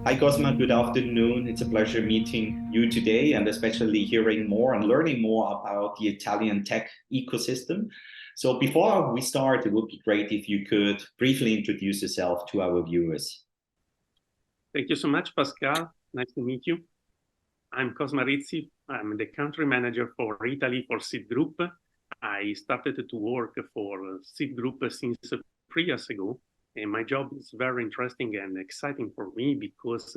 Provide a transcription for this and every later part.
Hi, Cosma. Good afternoon. It's a pleasure meeting you today and especially hearing more and learning more about the Italian tech ecosystem. So, before we start, it would be great if you could briefly introduce yourself to our viewers. Thank you so much, Pascal. Nice to meet you. I'm Cosma Rizzi. I'm the country manager for Italy for Seed Group. I started to work for Seed Group since 3 years ago, and my job is very interesting and exciting for me because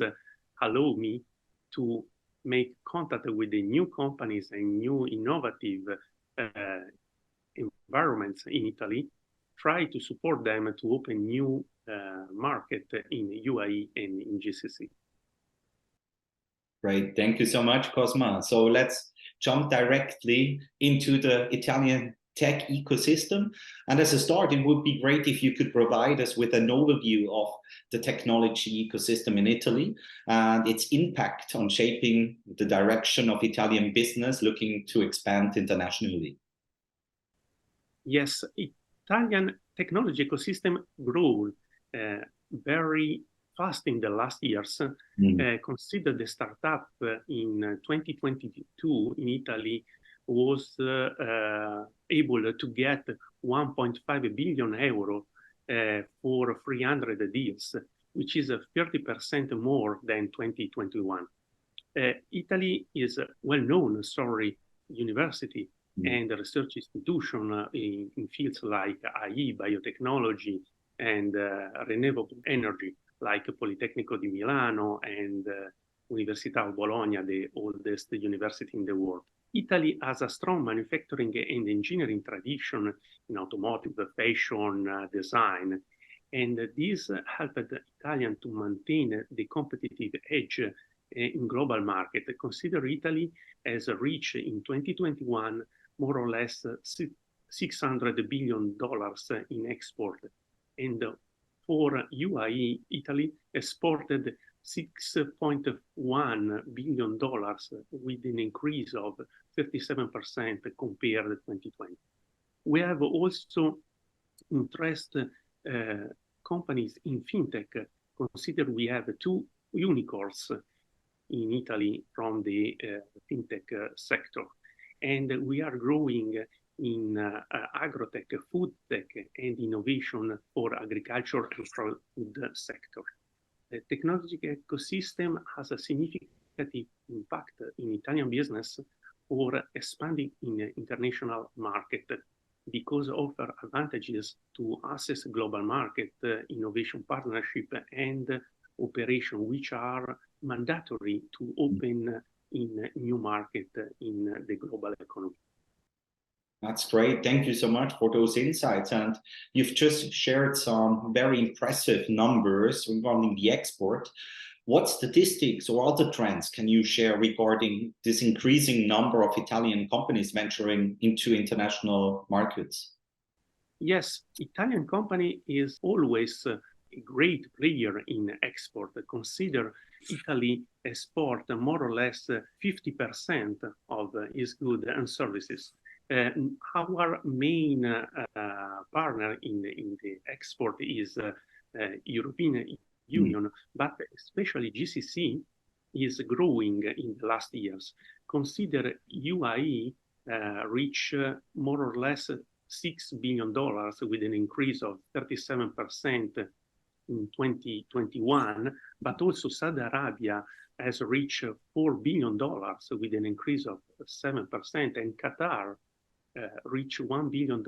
allow me to make contact with the new companies and new innovative environments in Italy, try to support them to open new market in UAE and in GCC. Great. Thank you so much, Cosma. So let's jump directly into the Italian tech ecosystem. And as a start, it would be great if you could provide us with an overview of the technology ecosystem in Italy and its impact on shaping the direction of Italian business looking to expand internationally. Yes, Italian technology ecosystem grew very fast in the last years. Consider the startup in 2022 in Italy was able to get 1.5 billion euro for 300 deals, which is 30% more than 2021. Italy is a well-known university and a research institution in fields like AI, biotechnology, and renewable energy, like Politecnico di Milano and Università of Bologna, the oldest university in the world. Italy has a strong manufacturing and engineering tradition in automotive, fashion, design, and this helped Italian to maintain the competitive edge in global market. Consider Italy has reached in 2021 more or less $600 billion in export, and for UAE, Italy exported $6.1 billion with an increase of 37% compared to 2020. We have also interest companies in fintech. Consider we have two unicorns in Italy from the fintech sector, and we are growing in agrotech, food tech, and innovation for agriculture and food sector. The technology ecosystem has a significant impact in Italian business for expanding in international market because offer advantages to access global market, innovation partnership, and operation, which are mandatory to open in new market in the global economy. That's great. Thank you so much for those insights. And you've just shared some very impressive numbers regarding the export. What statistics or other trends can you share regarding this increasing number of Italian companies venturing into international markets? Yes, Italian company is always a great player in export. Consider Italy export more or less 50% of its goods and services. Our main partner in the export is European Union, but especially GCC is growing in the last years. Consider UAE reach more or less $6 billion with an increase of 37% in 2021, but also Saudi Arabia has reached $4 billion with an increase of 7%, and Qatar reached $1 billion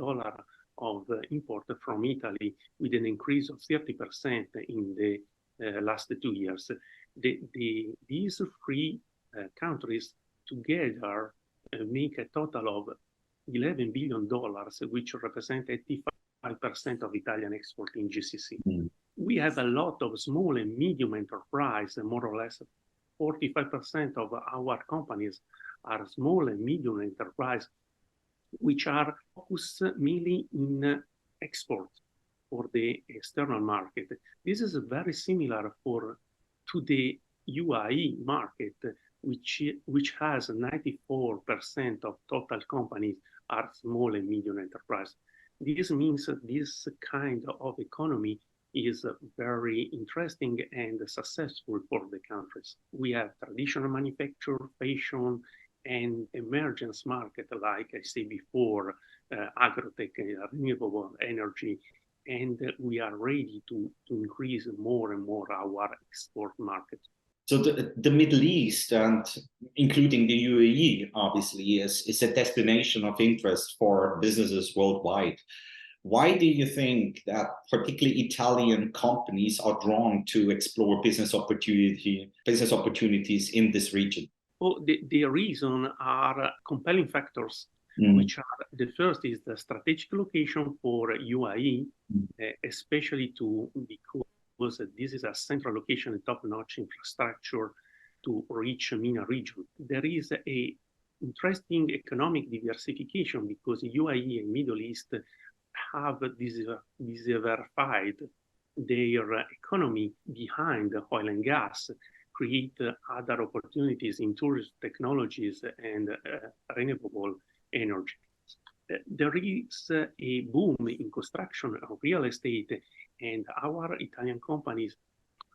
of import from Italy with an increase of 30% in the last 2 years. These three countries together make a total of $11 billion, which represent 85% of Italian export in GCC. We have a lot of small and medium enterprise, more or less 45% of our companies are small and medium enterprise, which are focused mainly in export for the external market. This is very similar to the UAE market, which has 94% of total companies are small and medium enterprise. This means this kind of economy is very interesting and successful for the countries. We have traditional manufacture, fashion, and emergence market, like I said before, agrotech, renewable energy, and we are ready to increase more and more our export market. So the Middle East, and including the UAE, obviously, is a destination of interest for businesses worldwide. Why do you think that particularly Italian companies are drawn to explore business opportunities in this region? Well, the reason are compelling factors, which are, the first is the strategic location for UAE, especially because this is a central location and top-notch infrastructure to reach MENA region. There is a interesting economic diversification because UAE and Middle East have diversified their economy behind oil and gas, create other opportunities in tourism technologies and renewable energy. There is a boom in construction of real estate, and our Italian companies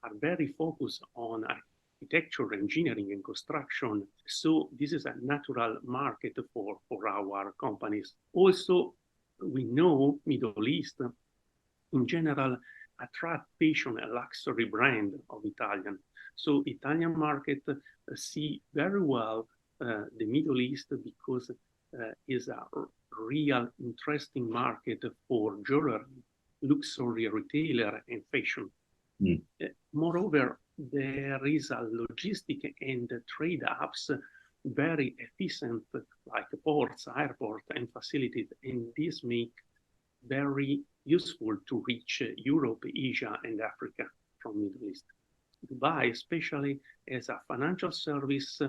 are very focused on architecture, engineering, and construction. So this is a natural market for our companies. Also, we know Middle East in general attract fashion and luxury brand of Italian. So Italian market see very well the Middle East because is a real interesting market for jewelry, luxury retailer, and fashion. Moreover, there is a logistic and trade hubs very efficient, like ports, airport, and facilities, and this make very useful to reach Europe, Asia, and Africa from Middle East. Dubai, especially as a financial service,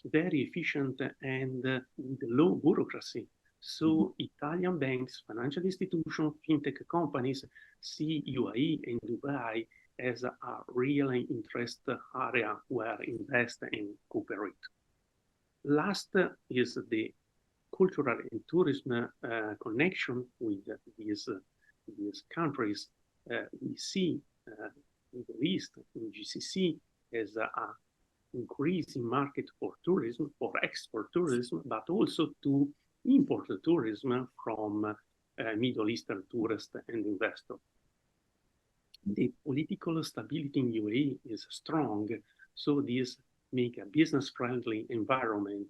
very efficient and with low bureaucracy. So Italian banks, financial institutions, fintech companies see UAE and Dubai as a real interest area where invest and cooperate. Last is the cultural and tourism connection with these countries. We see Middle East and GCC as a increasing market for tourism, for export tourism, but also to import tourism from Middle Eastern tourists and investors. The political stability in UAE is strong, so this make a business-friendly environment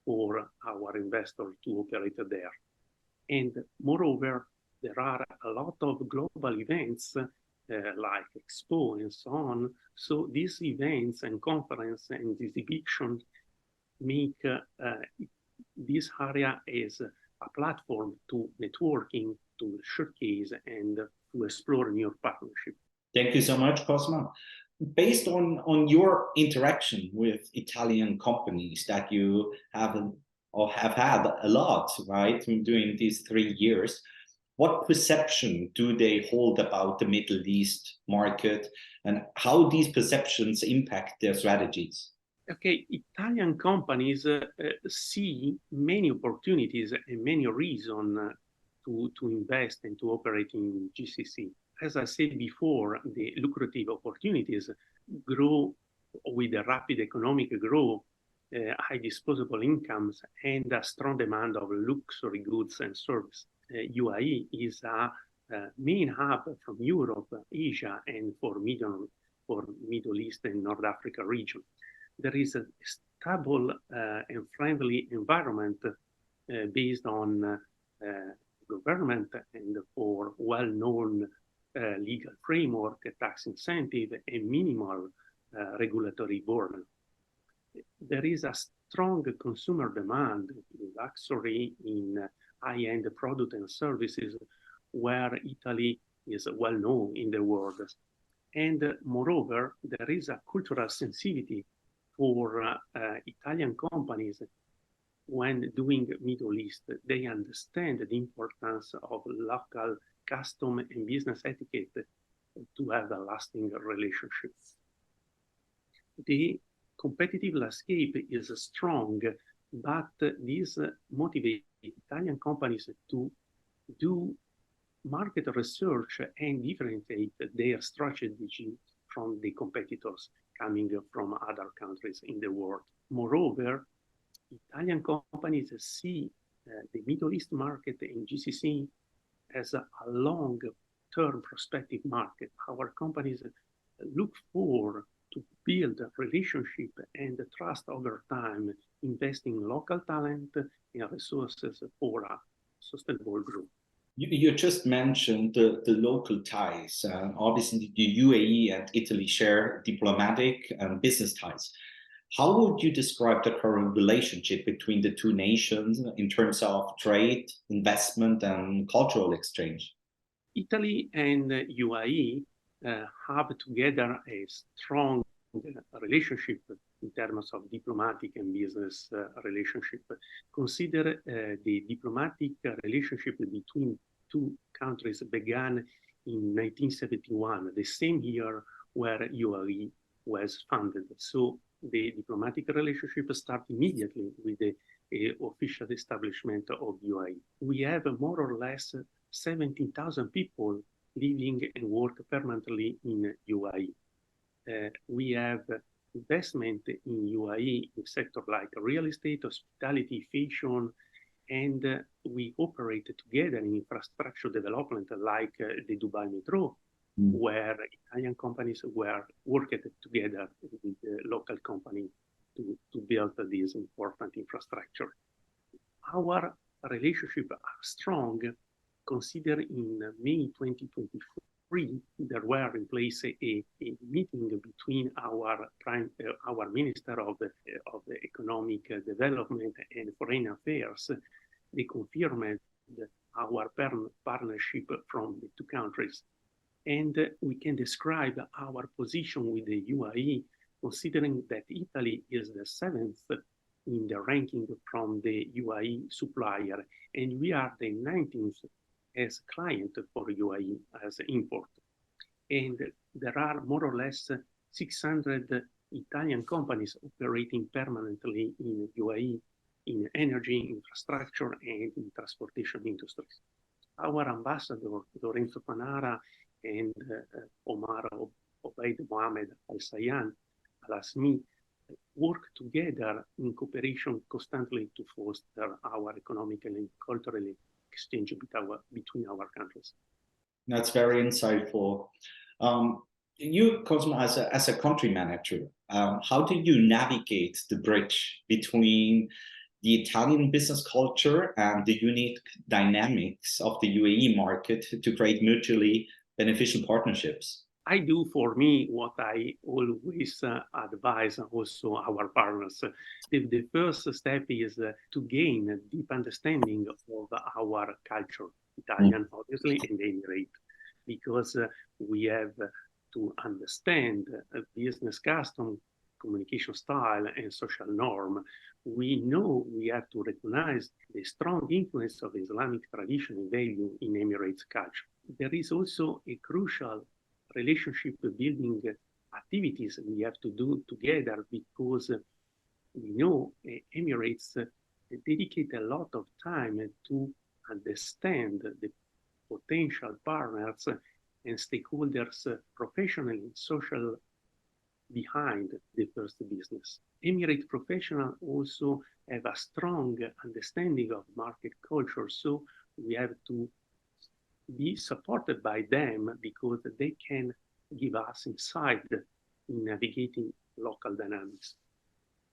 for our investors to operate there. And moreover, there are a lot of global events like Expo and so on. So these events and conference and exhibition make this area as a platform to networking, to showcase, and to explore new partnership. Thank you so much, Cosma. Based on your interaction with Italian companies that you have had a lot, right, during these 3 years, what perception do they hold about the Middle East market, and how these perceptions impact their strategies? Okay, Italian companies see many opportunities and many reasons to invest and to operate in GCC. As I said before, the lucrative opportunities grow with a rapid economic growth, high disposable incomes, and a strong demand of luxury goods and services. UAE is a main hub from Europe, Asia, and for Middle East and North Africa region. There is a stable and friendly environment based on government and for well-known legal framework, tax incentive, and minimal regulatory burden. There is a strong consumer demand in luxury, in high-end products and services, where Italy is well known in the world. And moreover, there is a cultural sensitivity for Italian companies when doing Middle East. They understand the importance of local custom and business etiquette to have a lasting relationship. The competitive landscape is strong, but this motivates Italian companies to do market research and differentiate their strategy from the competitors coming from other countries in the world. Moreover, Italian companies see the Middle East market in GCC as a long-term prospective market. Our companies look for to build a relationship and trust over time, investing in local talent and resources for a sustainable growth. You just mentioned the local ties. Obviously, the UAE and Italy share diplomatic and business ties. How would you describe the current relationship between the two nations in terms of trade, investment, and cultural exchange? Italy and UAE have together a strong relationship in terms of diplomatic and business relationship. Consider the diplomatic relationship between two countries began in 1971, the same year where UAE was founded. So the diplomatic relationship started immediately with the official establishment of UAE. We have more or less 17,000 people living and work permanently in UAE. We have investment in UAE in sectors like real estate, hospitality, fashion, and we operate together in infrastructure development like the Dubai Metro, where Italian companies were working together with the local company to build this important infrastructure. Our relationship are strong. Consider in May 2023, there were in place a meeting between our Minister of the Economic Development and Foreign Affairs. They confirmed our partnership from the two countries. And we can describe our position with the UAE, considering that Italy is the 7th in the ranking from the UAE supplier, and we are the 19th as client for UAE as import. And there are more or less 600 Italian companies operating permanently in UAE in energy, infrastructure, and in transportation industries. Our ambassador, Lorenzo Panara, and Omar Obeid Mohamed Al Sayan Al Asmi work together in cooperation constantly to foster our economic and cultural exchange between our countries. That's very insightful. You, Cosma, as a country manager, how do you navigate the bridge between the Italian business culture and the unique dynamics of the UAE market to create mutually beneficial partnerships? I do for me what I always advise also our partners. The first step is to gain a deep understanding of our culture, Italian, obviously, and Emirate, because we have to understand business custom, communication style, and social norm. We know we have to recognize the strong influence of Islamic tradition and value in Emirates culture. There is also a crucial relationship building activities we have to do together, because we know Emirates dedicate a lot of time to understand the potential partners and stakeholders, professional and social, behind the first business. Emirate professionals also have a strong understanding of market culture, so we have to be supported by them because they can give us insight in navigating local dynamics.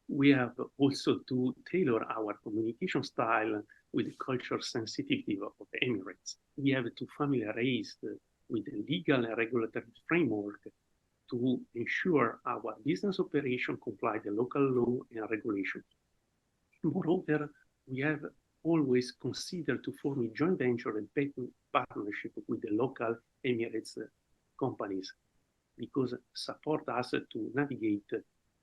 We have also to tailor our communication style with the culture sensitivity of the Emirates. We have to familiarize with the legal and regulatory framework to ensure our business operation comply the local law and regulation. Moreover, we have always considered to form a joint venture and partnership with the local Emirates companies, because support us to navigate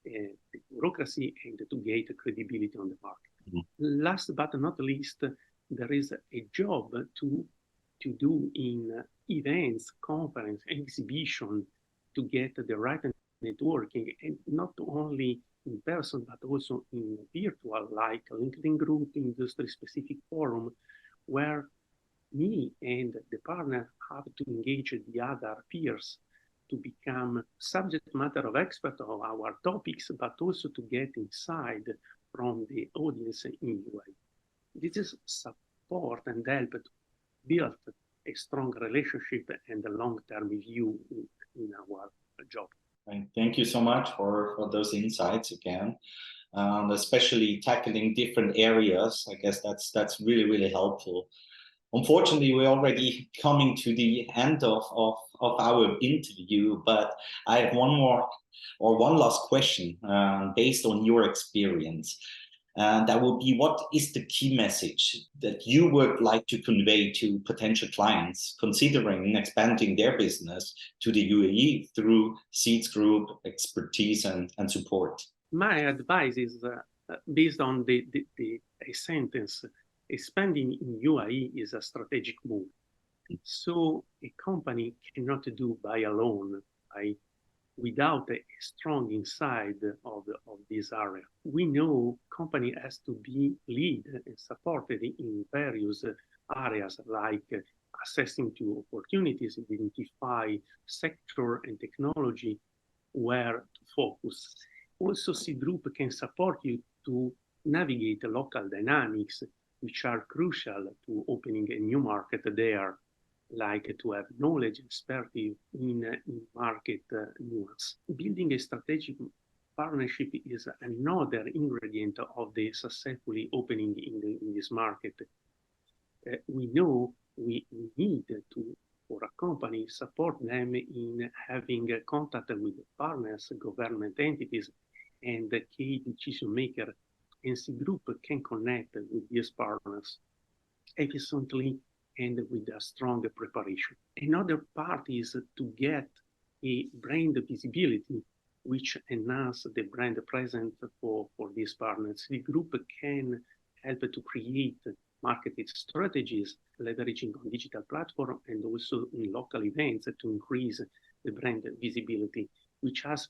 the bureaucracy and to gain credibility on the market. Last but not least, there is a job to do in events, conference, exhibition, to get the right networking, and not only in person, but also in virtual, like LinkedIn group, industry-specific forum, where me and the partner have to engage the other peers to become subject matter of expert of our topics, but also to get inside from the audience in UAE. This is support and help to build a strong relationship and a long-term view in our job. Right. Thank you so much for those insights again. Especially tackling different areas. I guess that's really, really helpful. Unfortunately, we're already coming to the end of our interview, but I have one last question based on your experience. And that would be, what is the key message that you would like to convey to potential clients considering expanding their business to the UAE through Seeds Group expertise and support? My advice is based on a sentence: expanding in UAE is a strategic move. So a company cannot do by alone, without a strong inside of this area. We know company has to be lead and supported in various areas, like accessing to opportunities, identify sector and technology where to focus. Also, Seed Group can support you to navigate the local dynamics, which are crucial to opening a new market there, like to have knowledge and expertise in market nuance. Building a strategic partnership is another ingredient of the successfully opening in this market. We know we need to, for a company, support them in having contact with partners, government entities, and the key decision maker. And Seed Group can connect with these partners efficiently and with a strong preparation. Another part is to get a brand visibility, which enhance the brand presence for these partners. The group can help to create marketing strategies, leveraging on digital platform and also in local events to increase the brand visibility, which has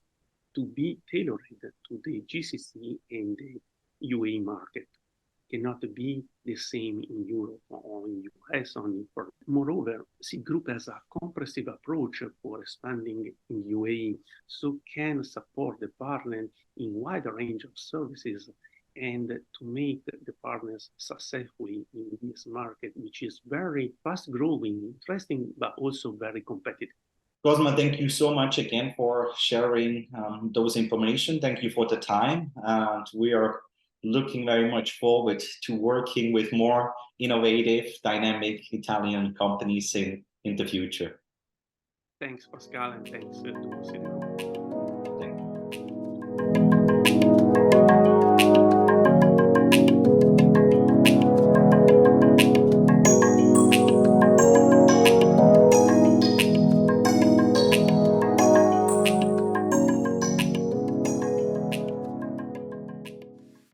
to be tailored to the GCC and the UAE market. Cannot be the same in Europe or in US only. Moreover, Seed Group has a comprehensive approach for expanding in UAE, so can support the partner in wider range of services and to make the partners successfully in this market, which is very fast growing, interesting, but also very competitive. Cosma, thank you so much again for sharing those information. Thank you for the time. And we are looking very much forward to working with more innovative, dynamic Italian companies in the future. Thanks, Pascal, and thanks to Consider.